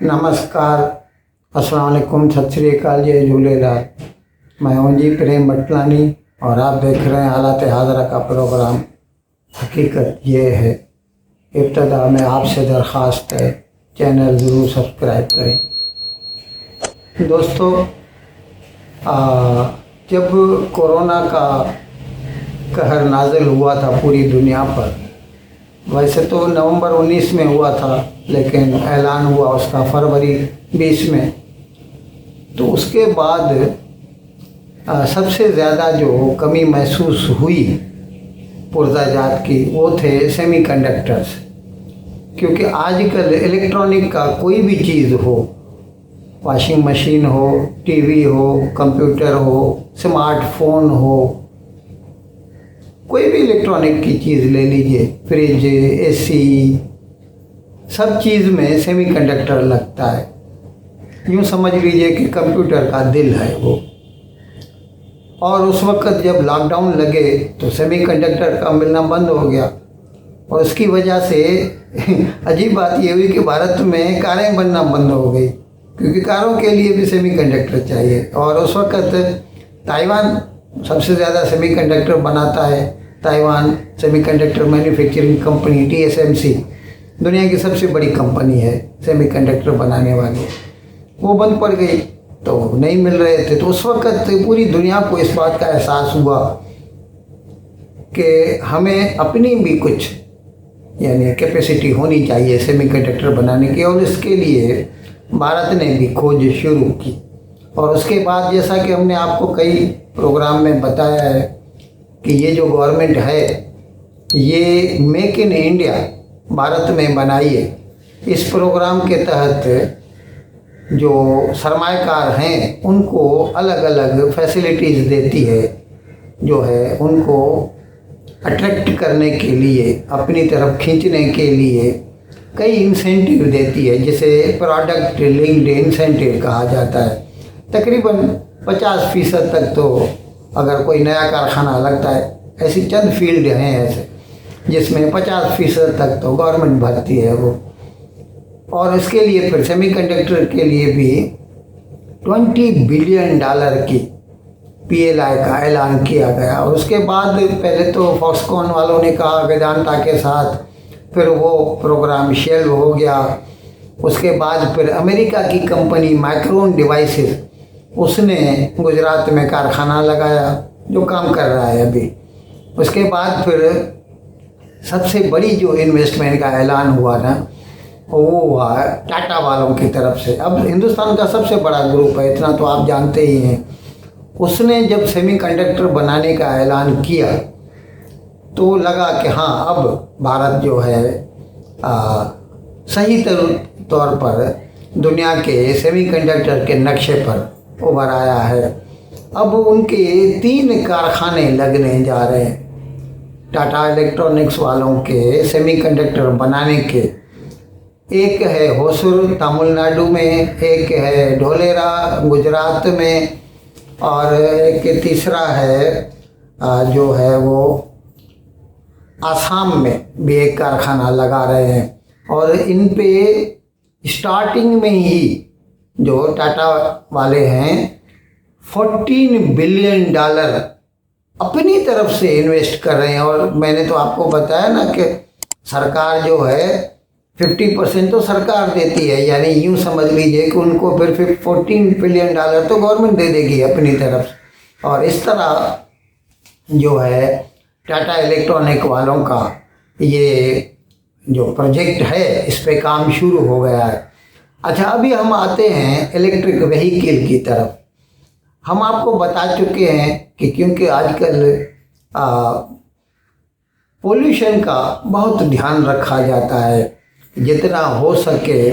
नमस्कार, अस्सलाम वालेकुम, सत श्री अकाल, जय झूलेलाल। मैं हूं जी प्रेम मटलानी और आप देख रहे हैं हालात हाज़रा का प्रोग्राम। हकीकत ये है, इब्तदा में आपसे दरख्वास्त है, चैनल ज़रूर सब्सक्राइब करें। दोस्तों, जब कोरोना का कहर नाज़िल हुआ था पूरी दुनिया पर, वैसे तो नवंबर 19 में हुआ था, लेकिन ऐलान हुआ उसका फरवरी 20 में। तो उसके बाद सबसे ज़्यादा जो कमी महसूस हुई पुर्ज़ाजात की, वो थे सेमीकंडक्टर्स। क्योंकि आजकल इलेक्ट्रॉनिक का कोई भी चीज़ हो, वॉशिंग मशीन हो, टीवी हो, कंप्यूटर हो, स्मार्टफोन हो, कोई भी इलेक्ट्रॉनिक की चीज़ ले लीजिए, फ्रिज, एसी, सब चीज़ में सेमीकंडक्टर लगता है। यूँ समझ लीजिए कि कंप्यूटर का दिल है वो। और उस वक़्त जब लॉकडाउन लगे तो सेमीकंडक्टर का मिलना बंद हो गया, और उसकी वजह से अजीब बात ये हुई कि भारत में कारें बनना बंद हो गई, क्योंकि कारों के लिए भी सेमीकंडक्टर चाहिए। और उस वक़्त ताइवान सबसे ज़्यादा सेमीकंडक्टर बनाता है। Taiwan semiconductor manufacturing company TSMC दुनिया की सबसे बड़ी कंपनी है सेमीकंडक्टर बनाने वाली। वो बंद पड़ गई तो नहीं मिल रहे थे। तो उस वक़्त पूरी दुनिया को इस बात का एहसास हुआ कि हमें अपनी भी कुछ यानी कैपेसिटी होनी चाहिए सेमीकंडक्टर बनाने की, और इसके लिए भारत ने भी खोज शुरू की। और उसके बाद जैसा कि हमने आपको कई प्रोग्राम में बताया है कि ये जो गवर्नमेंट है, ये मेक इन इंडिया भारत में बनाइए। इस प्रोग्राम के तहत जो सरमाएकार हैं उनको अलग अलग फैसिलिटीज़ देती है, जो है उनको अट्रैक्ट करने के लिए, अपनी तरफ खींचने के लिए कई इंसेंटिव देती है, जिसे प्रोडक्ट लिंक्ड इंसेंटिव कहा जाता है। तकरीबन 50% तक तो अगर कोई नया कारखाना लगता है, ऐसी चंद फील्ड हैं ऐसे जिसमें 50% तक तो गवर्नमेंट भरती है वो। और इसके लिए फिर सेमीकंडक्टर के लिए भी $20 बिलियन की PLI का ऐलान किया गया। और उसके बाद पहले तो फॉक्सकॉन वालों ने कहा वेदांता के साथ, फिर वो प्रोग्राम शेल्व हो गया। उसके बाद फिर अमेरिका की कंपनी माइक्रोन डिवाइसेस, उसने गुजरात में कारखाना लगाया जो काम कर रहा है अभी। उसके बाद फिर सबसे बड़ी जो इन्वेस्टमेंट का ऐलान हुआ ना, वो हुआ टाटा वालों की तरफ से। अब हिंदुस्तान का सबसे बड़ा ग्रुप है, इतना तो आप जानते ही हैं। उसने जब सेमीकंडक्टर बनाने का ऐलान किया तो लगा कि हाँ, अब भारत जो है सही तौर पर दुनिया के सेमीकंडक्टर के नक्शे पर उभर आया है। अब उनके 3 कारखाने लगने जा रहे हैं टाटा इलेक्ट्रॉनिक्स वालों के सेमीकंडक्टर बनाने के। एक है होसुर तमिलनाडु में, एक है ढोलेरा गुजरात में, और एक तीसरा है जो है वो आसाम में भी एक कारखाना लगा रहे हैं। और इन पे स्टार्टिंग में ही जो टाटा वाले हैं $14 बिलियन अपनी तरफ से इन्वेस्ट कर रहे हैं। और मैंने तो आपको बताया ना कि सरकार जो है 50% तो सरकार देती है, यानी यूँ समझ लीजिए कि उनको फिर $14 बिलियन तो गवर्नमेंट दे देगी अपनी तरफ से। और इस तरह जो है टाटा इलेक्ट्रॉनिक वालों का ये जो प्रोजेक्ट है, इस पे काम शुरू हो गया है। अच्छा, अभी हम आते हैं इलेक्ट्रिक व्हीकल की तरफ। हम आपको बता चुके हैं कि क्योंकि आजकल पोल्यूशन का बहुत ध्यान रखा जाता है, जितना हो सके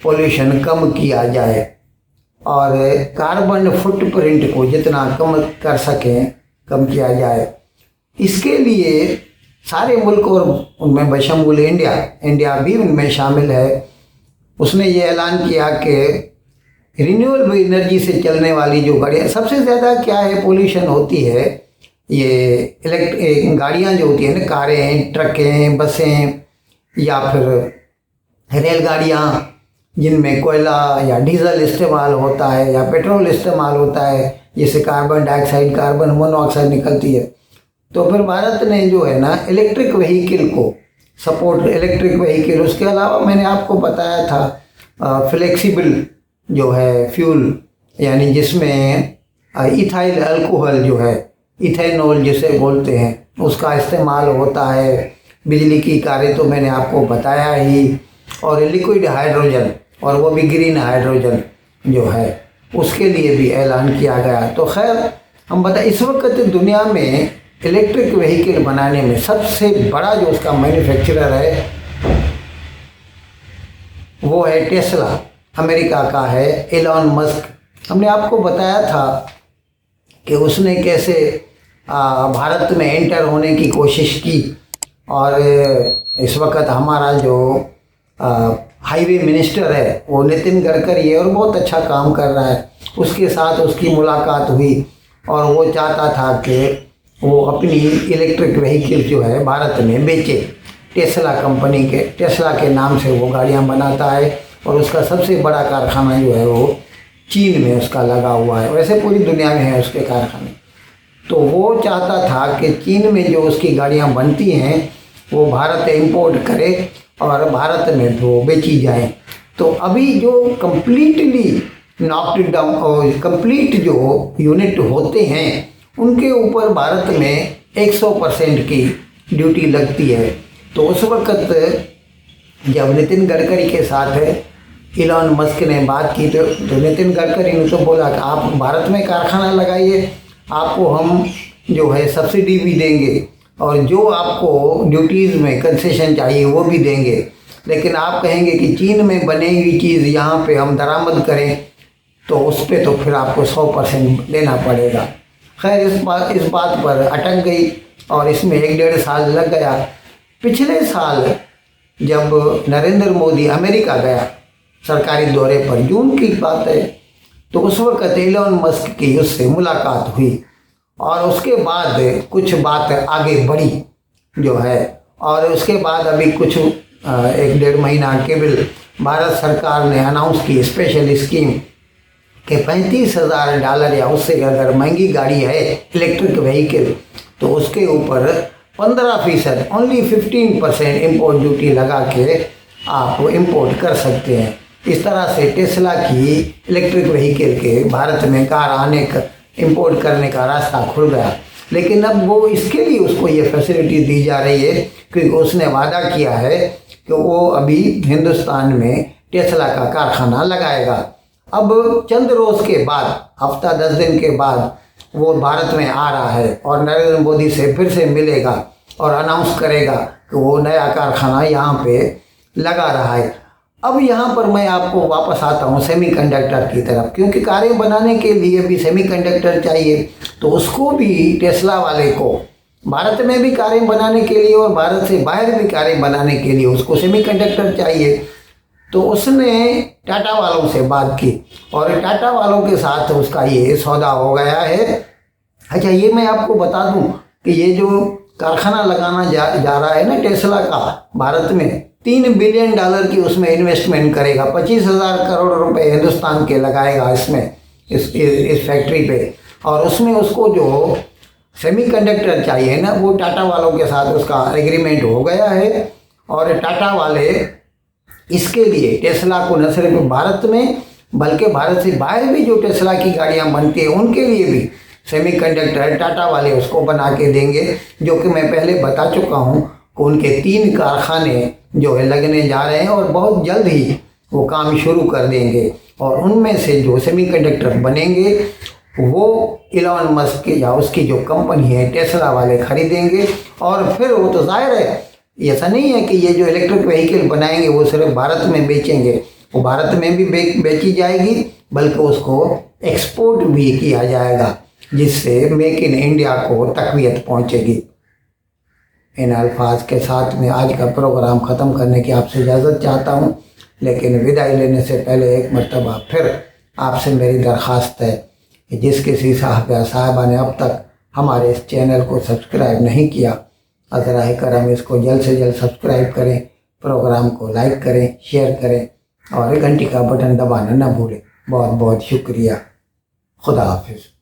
पोल्यूशन कम किया जाए, और कार्बन फुटप्रिंट को जितना कम कर सकें कम किया जाए। इसके लिए सारे मुल्क, और उनमें बशमूल इंडिया भी उनमें शामिल है, उसने ये ऐलान किया कि रिन्यूएबल एनर्जी से चलने वाली जो गाड़ियाँ, सबसे ज़्यादा क्या है पोल्यूशन होती है, ये इलेक्ट्रिक गाड़ियाँ जो होती हैं ना, कारें, ट्रकें, बसें या फिर रेलगाड़ियाँ, जिनमें कोयला या डीजल इस्तेमाल होता है या पेट्रोल इस्तेमाल होता है, जिससे कार्बन डाइऑक्साइड, कार्बन मोनोऑक्साइड निकलती है। तो फिर भारत ने जो है ना इलेक्ट्रिक व्हीकल को सपोर्ट, इलेक्ट्रिक व्हीकल, उसके अलावा मैंने आपको बताया था फ्लेक्सिबल जो है फ्यूल, यानी जिसमें इथाइल अल्कोहल जो है, इथेनॉल जिसे बोलते हैं, उसका इस्तेमाल होता है। बिजली की कारें तो मैंने आपको बताया ही, और लिक्विड हाइड्रोजन, और वो भी ग्रीन हाइड्रोजन जो है, उसके लिए भी ऐलान किया गया। तो खैर हम बता, इस वक्त दुनिया में इलेक्ट्रिक व्हीकल बनाने में सबसे बड़ा जो उसका मैन्युफैक्चरर है वो है टेस्ला, अमेरिका का है एलन मस्क। हमने आपको बताया था कि उसने कैसे भारत में एंटर होने की कोशिश की, और इस वक्त हमारा जो हाईवे मिनिस्टर है वो नितिन गडकरी है, और बहुत अच्छा काम कर रहा है। उसके साथ उसकी मुलाकात हुई और वो चाहता था कि वो अपनी इलेक्ट्रिक व्हीकल जो है भारत में बेचे। टेस्ला कंपनी के, टेस्ला के नाम से वो गाड़ियाँ बनाता है, और उसका सबसे बड़ा कारखाना जो है वो चीन में उसका लगा हुआ है। वैसे पूरी दुनिया में है उसके कारखाने। तो वो चाहता था कि चीन में जो उसकी गाड़ियाँ बनती हैं वो भारत इंपोर्ट करे और भारत में वो बेची जाएं। तो अभी जो कम्प्लीटली नॉक्ड डाउन और कंप्लीट जो यूनिट होते हैं उनके ऊपर भारत में 100% की ड्यूटी लगती है। तो उस वक्त जब नितिन गडकरी के साथ इलॉन मस्क ने बात की तो नितिन गडकरी ने तो बोला कि आप भारत में कारखाना लगाइए, आपको हम जो है सब्सिडी भी देंगे, और जो आपको ड्यूटीज़ में कंसेशन चाहिए वो भी देंगे, लेकिन आप कहेंगे कि चीन में बनी हुई चीज़ यहाँ पे हम दरामद करें तो उस पर तो फिर आपको 100% देना पड़ेगा। खैर इस बात पर अटक गई और इसमें 1-1.5 साल लग गया। पिछले साल जब नरेंद्र मोदी अमेरिका गया सरकारी दौरे पर, जून की बात है, तो उस वक्त एलन मस्क की उससे मुलाकात हुई, और उसके बाद कुछ बात आगे बढ़ी जो है, और उसके बाद अभी कुछ 1-1.5 महीना केवल भारत सरकार ने अनाउंस की स्पेशल स्कीम कि $35,000 या उससे अगर महंगी गाड़ी है इलेक्ट्रिक व्हीकल तो उसके ऊपर 15%, ओनली 15% इम्पोर्ट ड्यूटी लगा के आप इम्पोर्ट कर सकते हैं। इस तरह से टेस्ला की इलेक्ट्रिक व्हीकल के भारत में कार आने का, इम्पोर्ट करने का रास्ता खुल गया। लेकिन अब वो इसके लिए उसको ये फैसिलिटी दी जा रही है क्योंकि उसने वादा किया है कि वो अभी हिंदुस्तान में टेस्ला का कारखाना लगाएगा। अब चंद रोज़ के बाद, हफ्ता 10 दिन के बाद वो भारत में आ रहा है और नरेंद्र मोदी से फिर से मिलेगा और अनाउंस करेगा कि वो नया कारखाना यहाँ पे लगा रहा है। अब यहाँ पर मैं आपको वापस आता हूँ सेमीकंडक्टर की तरफ, क्योंकि कारें बनाने के लिए भी सेमीकंडक्टर चाहिए। तो उसको भी टेस्ला वाले को भारत में भी कारें बनाने के लिए और भारत से बाहर भी कारें बनाने के लिए उसको सेमीकंडक्टर चाहिए। तो उसने टाटा वालों से बात की और टाटा वालों के साथ उसका ये सौदा हो गया है। अच्छा, ये मैं आपको बता दूं कि ये जो कारखाना लगाना जा रहा है ना टेस्ला का भारत में, $3 बिलियन की उसमें इन्वेस्टमेंट करेगा। 25,000 करोड़ रुपए हिंदुस्तान के लगाएगा इसमें, इस फैक्ट्री पे। और उसमें उसको जो सेमीकंडक्टर चाहिए ना, वो टाटा वालों के साथ उसका एग्रीमेंट हो गया है। और टाटा वाले इसके लिए टेस्ला को न सिर्फ भारत में बल्कि भारत से बाहर भी जो टेस्ला की गाड़ियां बनती हैं उनके लिए भी सेमीकंडक्टर टाटा वाले उसको बना के देंगे, जो कि मैं पहले बता चुका हूं कि उनके 3 कारखाने जो है लगने जा रहे हैं और बहुत जल्द ही वो काम शुरू कर देंगे। और उनमें से जो सेमीकंडक्टर बनेंगे वो इलॉन मस्क या उसकी जो कंपनी है टेस्ला वाले खरीदेंगे। और फिर वो तो जाहिर है, ऐसा नहीं है कि ये जो इलेक्ट्रिक व्हीकल बनाएंगे वो सिर्फ भारत में बेचेंगे, वो भारत में भी बेची जाएगी बल्कि उसको एक्सपोर्ट भी किया जाएगा, जिससे मेक इन इंडिया को तकवीत पहुंचेगी। इन अल्फाज के साथ मैं आज का प्रोग्राम ख़त्म करने की आपसे इजाज़त चाहता हूं, लेकिन विदाई लेने से पहले एक मरतबा फिर आपसे मेरी दरख्वास्त है कि जिस किसी साहब या साहबा ने अब तक हमारे इस चैनल को सब्सक्राइब नहीं किया, ज़रा करम इसको जल्द से जल्द सब्सक्राइब करें, प्रोग्राम को लाइक करें, शेयर करें। और घंटी का बटन दबाना ना भूलें। बहुत बहुत शुक्रिया। खुदा हाफिज़।